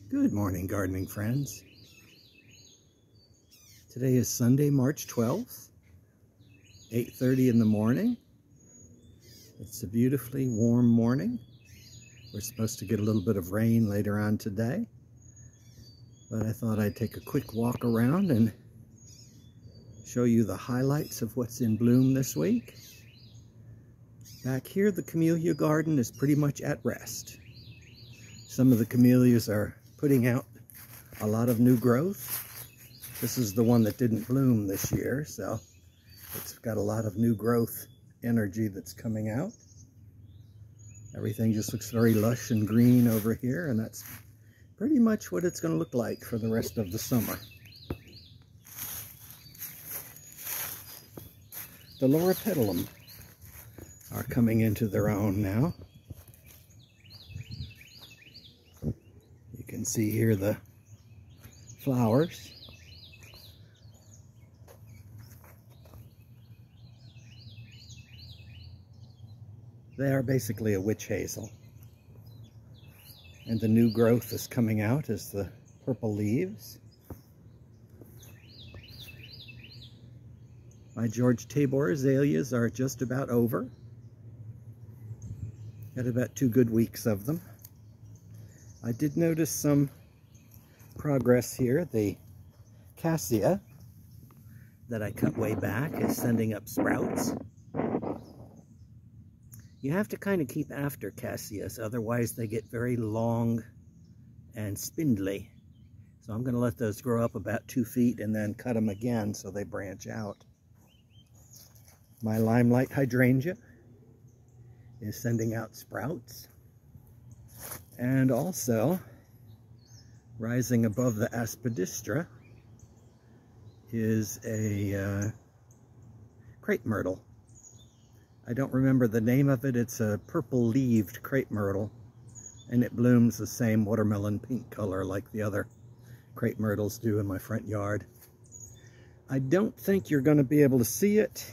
Good morning, gardening friends. Today is Sunday, March 12th, 8:30 in the morning. It's a beautifully warm morning. We're supposed to get a little bit of rain later on today, but I thought I'd take a quick walk around and show you the highlights of what's in bloom this week. Back here, the camellia garden is pretty much at rest. Some of the camellias are putting out a lot of new growth. This is the one that didn't bloom this year, so it's got a lot of new growth energy that's coming out. Everything just looks very lush and green over here, and that's pretty much what it's going to look like for the rest of the summer. The lower petalum are coming into their own now. You can see here the flowers. They are basically a witch hazel. And the new growth is coming out as the purple leaves. My George Tabor azaleas are just about over. Got about 2 good weeks of them. I did notice some progress here. The cassia that I cut way back is sending up sprouts. You have to kind of keep after cassias, otherwise they get very long and spindly. So I'm going to let those grow up about 2 feet and then cut them again so they branch out. My limelight hydrangea is sending out sprouts. And also, rising above the aspidistra is a crepe myrtle. I don't remember the name of it. It's a purple-leaved crepe myrtle, and it blooms the same watermelon pink color like the other crepe myrtles do in my front yard. I don't think you're going to be able to see it,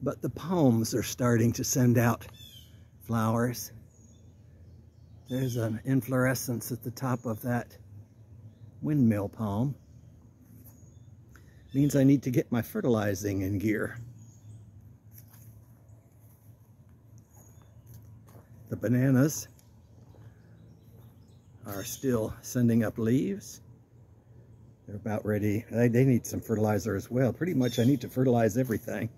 but the palms are starting to send out flowers. There's an inflorescence at the top of that windmill palm. Means I need to get my fertilizing in gear. The bananas are still sending up leaves. They're about ready. They need some fertilizer as well. Pretty much I need to fertilize everything.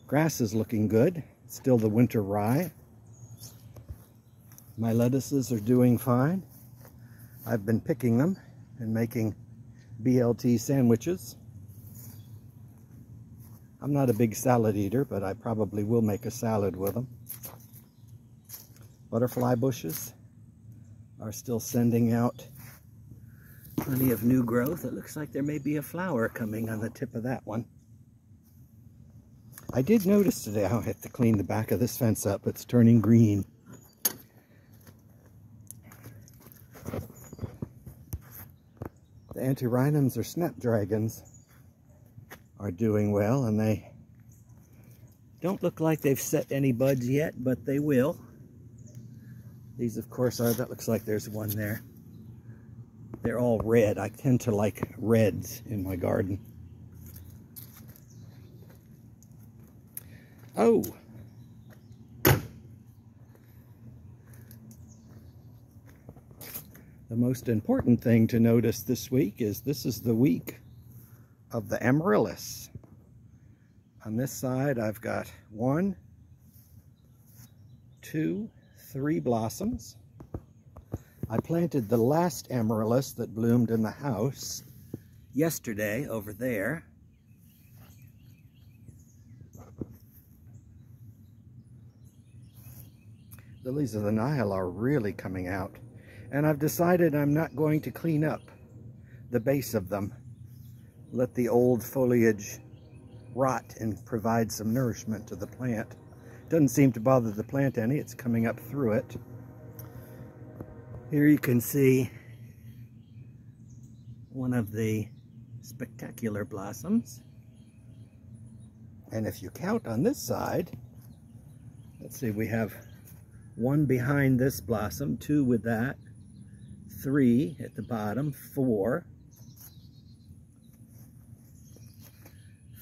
Grass is looking good. It's still the winter rye. My lettuces are doing fine. I've been picking them and making BLT sandwiches. I'm not a big salad eater, but I probably will make a salad with them. Butterfly bushes are still sending out plenty of new growth. It looks like there may be a flower coming on the tip of that one. I did notice today I'll have to clean the back of this fence up. It's turning green. The antirrhinums or snapdragons are doing well, and they don't look like they've set any buds yet, but they will. These, of course, are, that looks like there's one there. They're all red. I tend to like reds in my garden. Oh! The most important thing to notice this week is this is the week of the amaryllis. On this side, I've got 1, 2, 3 blossoms. I planted the last amaryllis that bloomed in the house yesterday over there. Lilies of the Nile are really coming out. And I've decided I'm not going to clean up the base of them. Let the old foliage rot and provide some nourishment to the plant. Doesn't seem to bother the plant any. It's coming up through it. Here you can see one of the spectacular blossoms. And if you count on this side, let's see, we have 1 behind this blossom, 2 with that, 3 at the bottom, 4,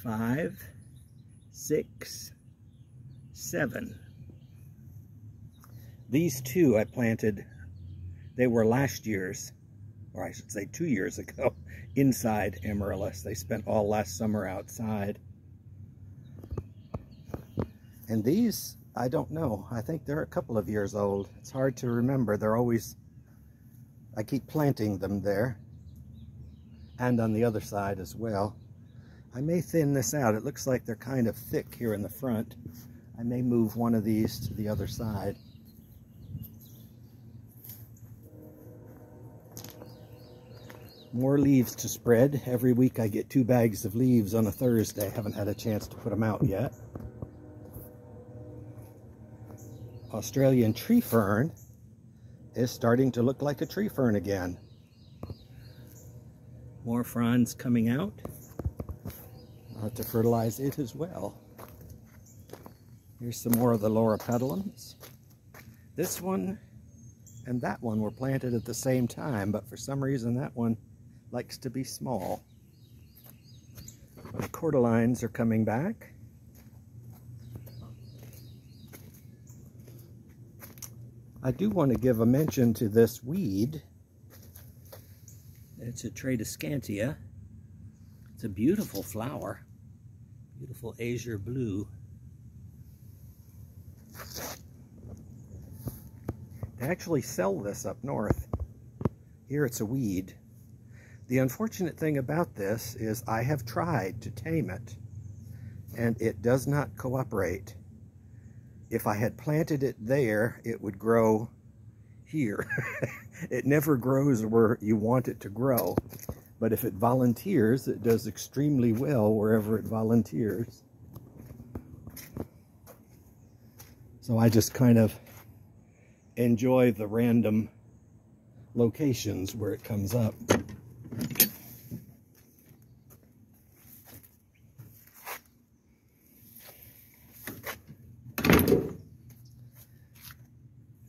5, 6, 7. These 2 I planted, they were last year's, or I should say 2 years ago, inside Amaryllis. They spent all last summer outside. And these, I don't know, I think they're a couple of years old. It's hard to remember. They're always, I keep planting them there, and on the other side as well. I may thin this out. It looks like they're kind of thick here in the front. I may move one of these to the other side. More leaves to spread. Every week I get 2 bags of leaves on a Thursday. Haven't had a chance to put them out yet. Australian tree fern is starting to look like a tree fern again. More fronds coming out. I'll have to fertilize it as well. Here's some more of the loropetalums. This one and that one were planted at the same time, but for some reason that one likes to be small. The cordyline are coming back. I do want to give a mention to this weed. It's a Tradescantia. It's a beautiful flower. Beautiful azure blue. They actually sell this up north. Here it's a weed. The unfortunate thing about this is I have tried to tame it, and it does not cooperate. If I had planted it there, it would grow here. It never grows where you want it to grow. But if it volunteers, it does extremely well wherever it volunteers. So I just kind of enjoy the random locations where it comes up.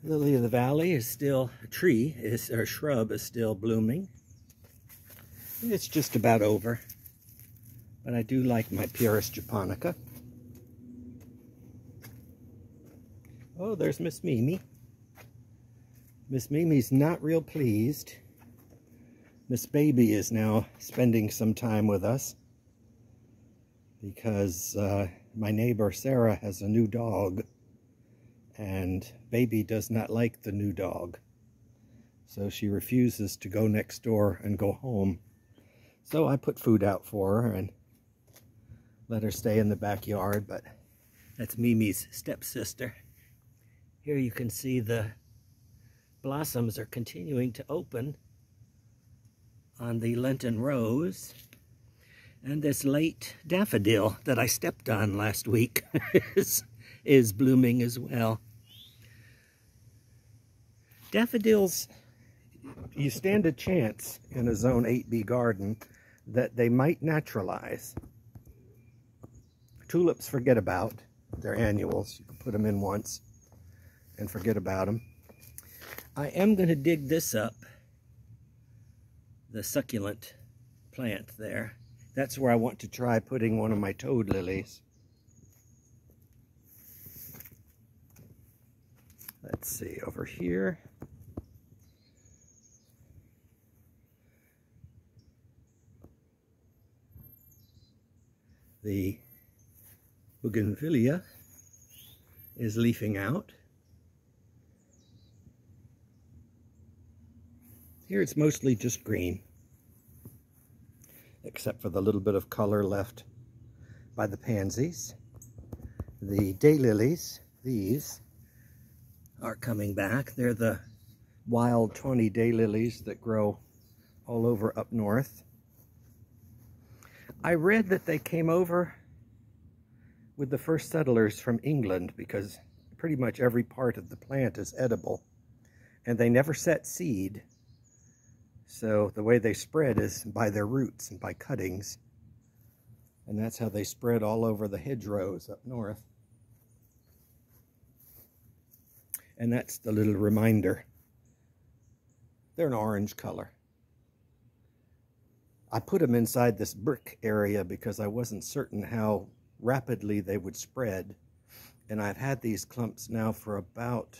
Lily of the Valley is still, or shrub is still blooming. It's just about over, but I do like my Pyrrhus japonica. Oh, there's Miss Mimi. Miss Mimi's not real pleased. Miss Baby is now spending some time with us because my neighbor Sarah has a new dog, and Baby does not like the new dog. So she refuses to go next door and go home. So I put food out for her and let her stay in the backyard, but that's Mimi's stepsister. Here you can see the blossoms are continuing to open on the Lenten rose. And this late daffodil that I stepped on last week is blooming as well. Daffodils, you stand a chance in a Zone 8B garden that they might naturalize. Tulips, forget about. They're annuals. You can put them in once and forget about them. I am going to dig this up, the succulent plant there. That's where I want to try putting one of my toad lilies. Let's see, over here. The bougainvillea is leafing out. Here it's mostly just green, except for the little bit of color left by the pansies. The daylilies, these are coming back. They're the wild 20 daylilies that grow all over up north. I read that they came over with the first settlers from England because pretty much every part of the plant is edible, and they never set seed. So the way they spread is by their roots and by cuttings. And that's how they spread all over the hedgerows up north. And that's the little reminder They're an orange color. I put them inside this brick area because I wasn't certain how rapidly they would spread. And I've had these clumps now for about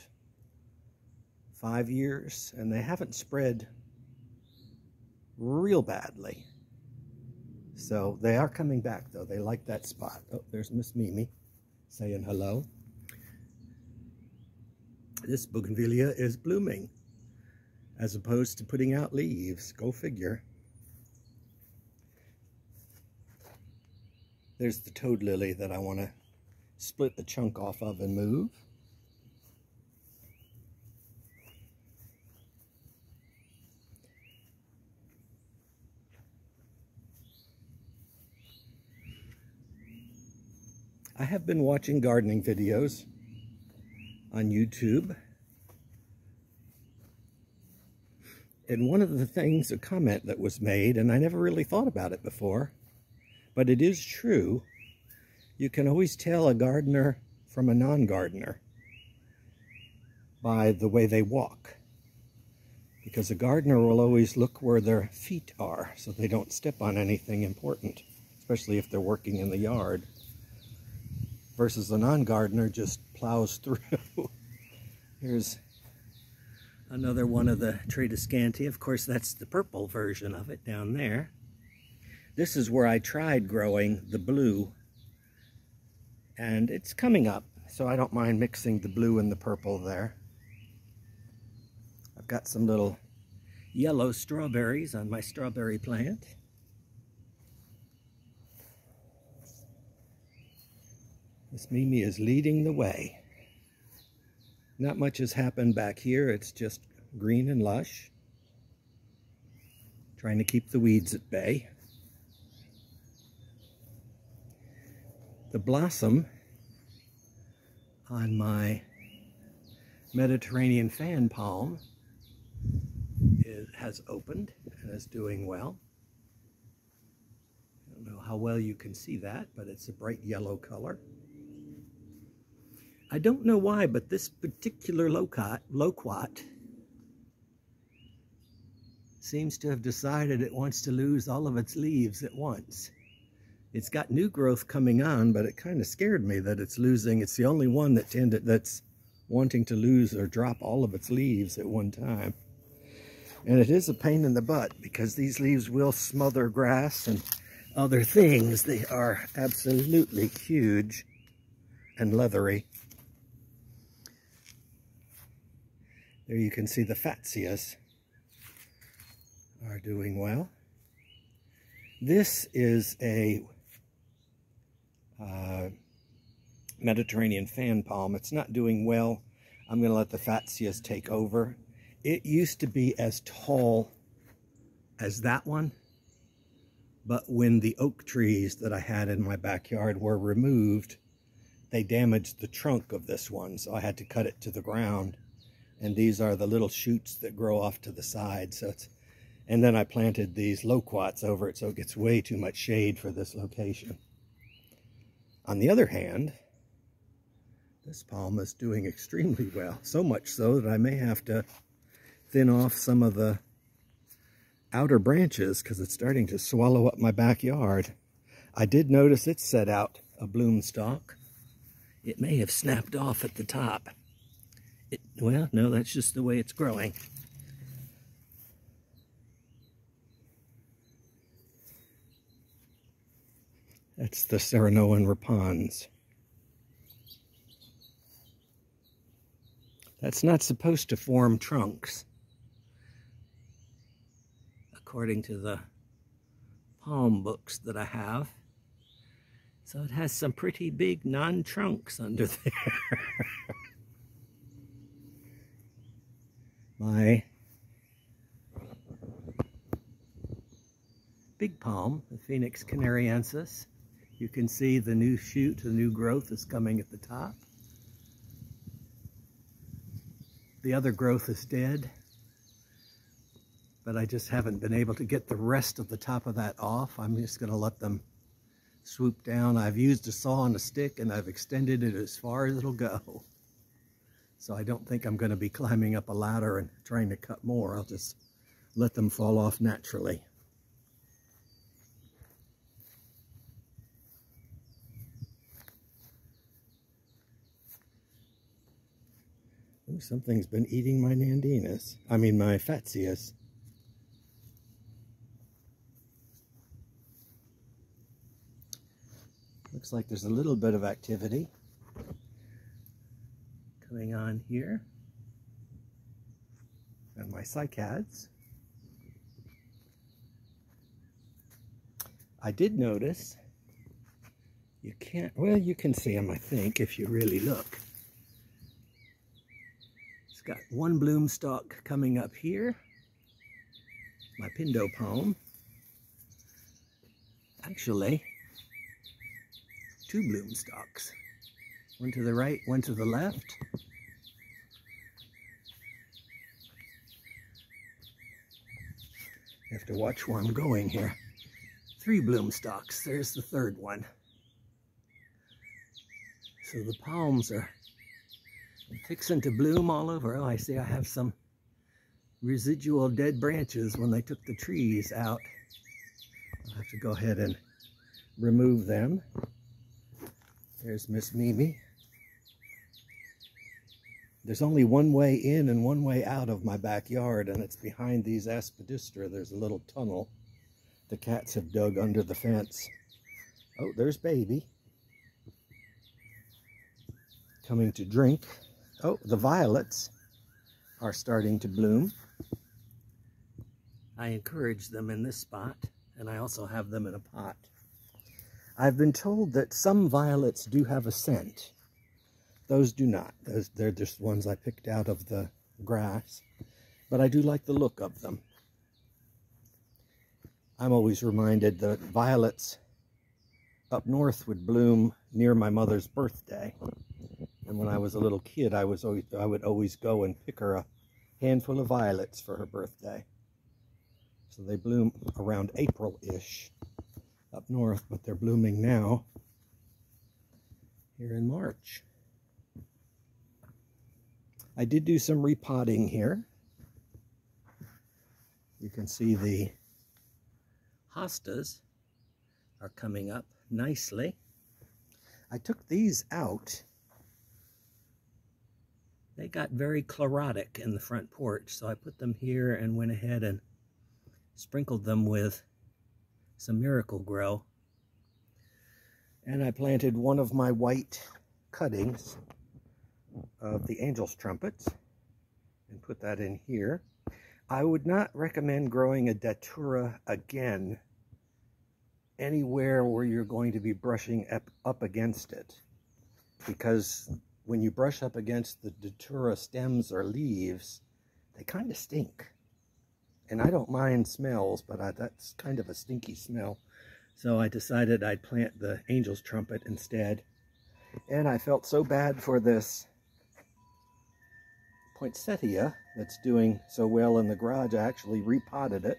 5 years, and they haven't spread real badly. So they are coming back, though. They like that spot. Oh, there's Miss Mimi saying hello. This bougainvillea is blooming as opposed to putting out leaves. Go figure. There's the toad lily that I want to split the chunk off of and move. I have been watching gardening videos on YouTube, and one of the things, a comment that was made, and I never really thought about it before, but it is true, you can always tell a gardener from a non-gardener by the way they walk, because a gardener will always look where their feet are so they don't step on anything important, especially if they're working in the yard. Versus a non-gardener just plows through. Here's another one of the Tradescantia. Of course, that's the purple version of it down there. This is where I tried growing the blue, and it's coming up, so I don't mind mixing the blue and the purple there. I've got some little yellow strawberries on my strawberry plant. Miss Mimi is leading the way. Not much has happened back here. It's just green and lush. Trying to keep the weeds at bay. The blossom on my Mediterranean fan palm has opened and is doing well. I don't know how well you can see that, but it's a bright yellow color. I don't know why, but this particular loquat seems to have decided it wants to lose all of its leaves at once. It's got new growth coming on, but it kind of scared me that it's losing. It's the only one that's wanting to lose or drop all of its leaves at one time. And it is a pain in the butt because these leaves will smother grass and other things. They are absolutely huge and leathery. There you can see the Fertilize are doing well. This is a Mediterranean fan palm. It's not doing well. I'm going to let the Fertilize take over. It used to be as tall as that one, but when the oak trees that I had in my backyard were removed, they damaged the trunk of this one, so I had to cut it to the ground. And these are the little shoots that grow off to the side. And then I planted these loquats over it, so it gets way too much shade for this location. On the other hand, this palm is doing extremely well. So much so that I may have to thin off some of the outer branches because it's starting to swallow up my backyard. I did notice it set out a bloom stalk. It may have snapped off at the top. Well, no, that's just the way it's growing. That's the Serenoan repons. That's not supposed to form trunks, according to the palm books that I have. So it has some pretty big non-trunks under there. My big palm, the Phoenix canariensis, you can see the new shoot, the new growth is coming at the top. The other growth is dead, but I just haven't been able to get the rest of the top of that off. I'm just going to let them swoop down. I've used a saw and a stick, and I've extended it as far as it'll go. So I don't think I'm going to be climbing up a ladder and trying to cut more. I'll just let them fall off naturally. Ooh, something's been eating my nandinas. I mean my fatzias. Looks like there's a little bit of activity coming on here. And my cycads. I did notice, you can't, well, you can see them, I think, if you really look. It's got one bloom stalk coming up here, my pindo palm. Actually, two bloom stalks. One to the right, one to the left. I have to watch where I'm going here. 3 bloom stalks. There's the third one. So the palms are fixing to bloom all over. Oh, I see I have some residual dead branches when they took the trees out. I'll have to go ahead and remove them. There's Miss Mimi. There's only one way in and one way out of my backyard, and it's behind these aspidistra. There's a little tunnel the cats have dug under the fence. Oh, there's baby coming to drink. Oh, the violets are starting to bloom. I encourage them in this spot, and I also have them in a pot. I've been told that some violets do have a scent. Those do not. They're just ones I picked out of the grass, but I do like the look of them. I'm always reminded that violets up north would bloom near my mother's birthday. And when I was a little kid, I would always go and pick her a handful of violets for her birthday. So they bloom around April-ish up north, but they're blooming now here in March. I did do some repotting here. You can see the hostas are coming up nicely. I took these out. They got very chlorotic in the front porch, so I put them here and went ahead and sprinkled them with some Miracle-Gro. And I planted one of my white cuttings of the angel's trumpets and put that in here. I would not recommend growing a datura again anywhere where you're going to be brushing up against it, because when you brush up against the datura stems or leaves, they kind of stink. And I don't mind smells, but that's kind of a stinky smell. So I decided I'd plant the angel's trumpet instead. And I felt so bad for this Pointsettia that's doing so well in the garage. I actually repotted it,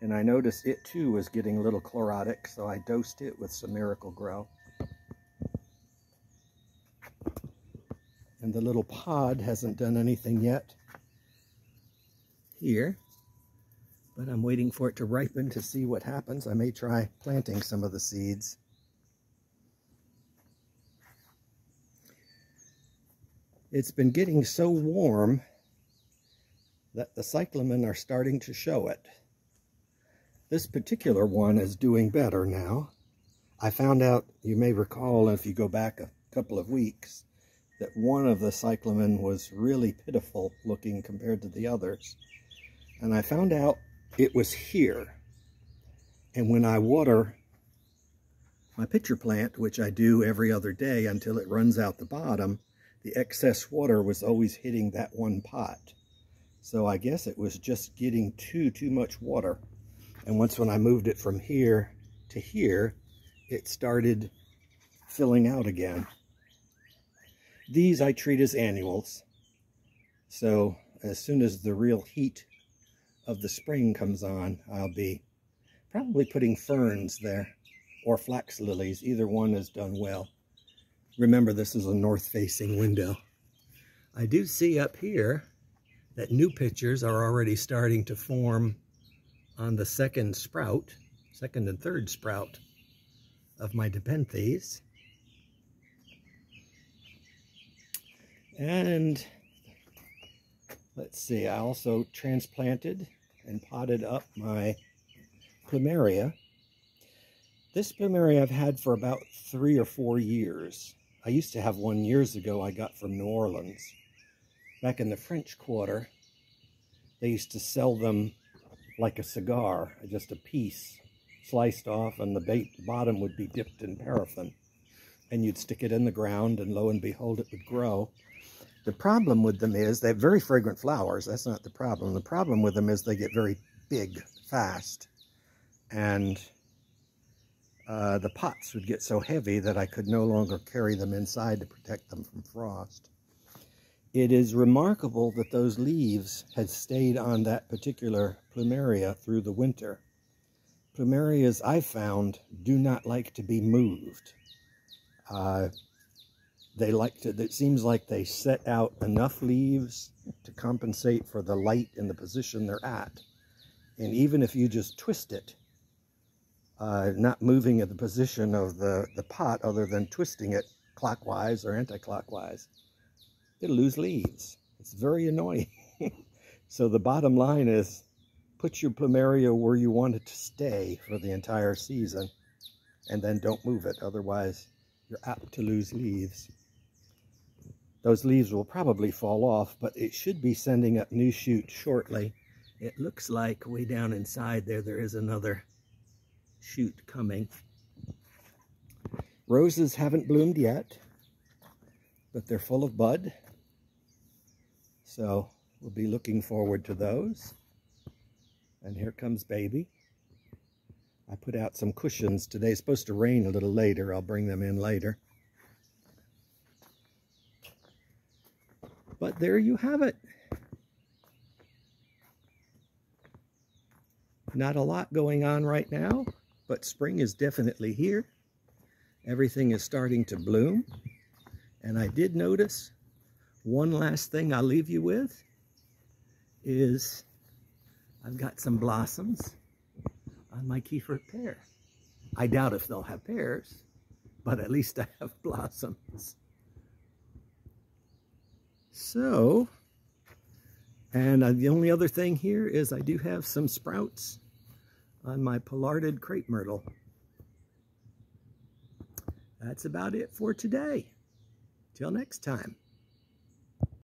and I noticed it too was getting a little chlorotic, so I dosed it with some Miracle-Gro. And the little pod hasn't done anything yet here, but I'm waiting for it to ripen to see what happens. I may try planting some of the seeds. It's been getting so warm that the cyclamen are starting to show it. This particular one is doing better now. I found out, you may recall if you go back a couple of weeks, that one of the cyclamen was really pitiful looking compared to the others. And I found out it was here. And when I water my pitcher plant, which I do every other day until it runs out the bottom, the excess water was always hitting that one pot. So I guess it was just getting too much water. And once when I moved it from here to here, it started filling out again. These I treat as annuals. So as soon as the real heat of the spring comes on, I'll be probably putting ferns there, or flax lilies. Either one has done well. Remember, this is a north-facing window. I do see up here that new pictures are already starting to form on the second and third sprout of my Nepenthes. And let's see, I also transplanted and potted up my plumeria. This plumeria I've had for about 3 or 4 years. I used to have one years ago I got from New Orleans. Back in the French Quarter, they used to sell them like a cigar, just a piece sliced off, and the bottom would be dipped in paraffin. And you'd stick it in the ground, and lo and behold, it would grow. The problem with them is they have very fragrant flowers. That's not the problem. The problem with them is they get very big fast. And the pots would get so heavy that I could no longer carry them inside to protect them from frost. It is remarkable that those leaves had stayed on that particular plumeria through the winter. Plumerias, I found, do not like to be moved. It seems like they set out enough leaves to compensate for the light and the position they're at. And even if you just twist it, not moving at the position of the pot other than twisting it clockwise or anti-clockwise, it'll lose leaves. It's very annoying. So the bottom line is, put your plumeria where you want it to stay for the entire season, and then don't move it. Otherwise, you're apt to lose leaves. Those leaves will probably fall off, but it should be sending up new shoots shortly. It looks like way down inside there is another shoot coming. Roses haven't bloomed yet, but they're full of bud. So we'll be looking forward to those. And here comes baby. I put out some cushions. Today's supposed to rain a little later. I'll bring them in later. But there you have it. Not a lot going on right now, but spring is definitely here. Everything is starting to bloom. And I did notice one last thing I'll leave you with is I've got some blossoms on my keyfruit pear. I doubt if they'll have pears, but at least I have blossoms. So, and the only other thing here is I do have some sprouts on my pollarded crepe myrtle. That's about it for today. Till next time.